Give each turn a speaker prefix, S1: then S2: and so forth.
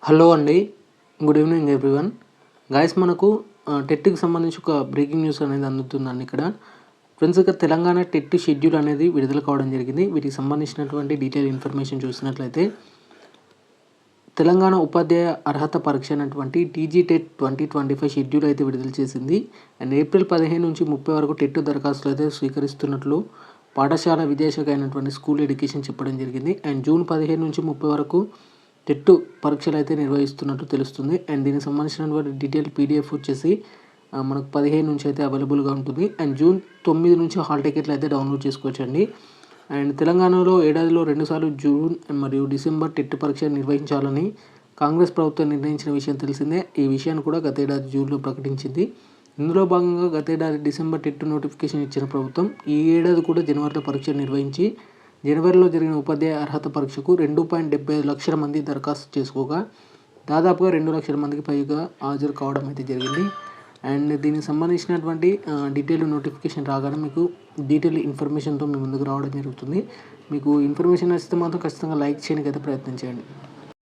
S1: Hello అండి. Good evening everyone. Guys మనకు టెట్‌కి సంబంధించి ఒక బ్రేకింగ్ న్యూస్ అనేది అందుతుందండి ఇక్కడ. ఫ్రెండ్స్ ఇక తెలంగాణ టెట్ షెడ్యూల్ అనేది విడుదల కావడం జరిగింది. వీటికి సంబంధించినటువంటి డీటెయిల్ ఇన్ఫర్మేషన్ చూసినట్లయితే తెలంగాణ ఉపాధ్యాయ అర్హత పరీక్ష అయినటువంటి టీజీ టెట్ 2025 షెడ్యూల్ అయితే విడుదల చేసింది. అండ్ ఏప్రిల్ 15 నుంచి 30 వరకు టెట్ దరఖాస్తులు అయితే స్వీకరిస్తున్నట్లు పాఠశాల విద్యాశాఖ అయినటువంటి స్కూల్ ఎడ్యుకేషన్ చెప్పడం జరిగింది. అండ్ జూన్ 15 నుంచి 30 వరకు టెట్ పరీక్షలు అయితే నిర్వహిస్తున్నట్టు తెలుస్తుంది. అండ్ దీనికి సంబంధించినటువంటి డీటెయిల్ పీడిఎఫ్ వచ్చేసి మనకు 15 నుంచి అయితే అవైలబుల్గా ఉంటుంది. అండ్ జూన్ 9 నుంచి హాల్ టికెట్లు అయితే డౌన్లోడ్ చేసుకోవచ్చండి. అండ్ తెలంగాణలో ఏడాదిలో 2 సార్లు జూన్ మరియు డిసెంబర్ టెట్ పరీక్ష నిర్వహించాలని కాంగ్రెస్ ప్రభుత్వం నిర్ణయించిన విషయం తెలిసిందే. ఈ విషయాన్ని కూడా గత ఏడాది జూన్లో ప్రకటించింది. ఇందులో భాగంగా గత ఏడాది డిసెంబర్ టెట్ నోటిఫికేషన్ ఇచ్చిన ప్రభుత్వం ఈ ఏడాది కూడా జనవరిలో పరీక్ష నిర్వహించి జనవరిలో జరిగిన ఉపాధ్యాయ అర్హత పరీక్షకు 2.75 లక్షల మంది దరఖాస్తు చేసుకోగా దాదాపుగా 2 లక్షల మందికి పైగా హాజరు కావడం అయితే జరిగింది. అండ్ దీనికి సంబంధించినటువంటి డీటెయిల్ నోటిఫికేషన్ రాగానే మీకు డీటెయిల్ ఇన్ఫర్మేషన్తో మీ ముందుకు రావడం జరుగుతుంది. మీకు ఇన్ఫర్మేషన్ నచ్చితే మాత్రం ఖచ్చితంగా లైక్ చేయడానికి అయితే ప్రయత్నం చేయండి.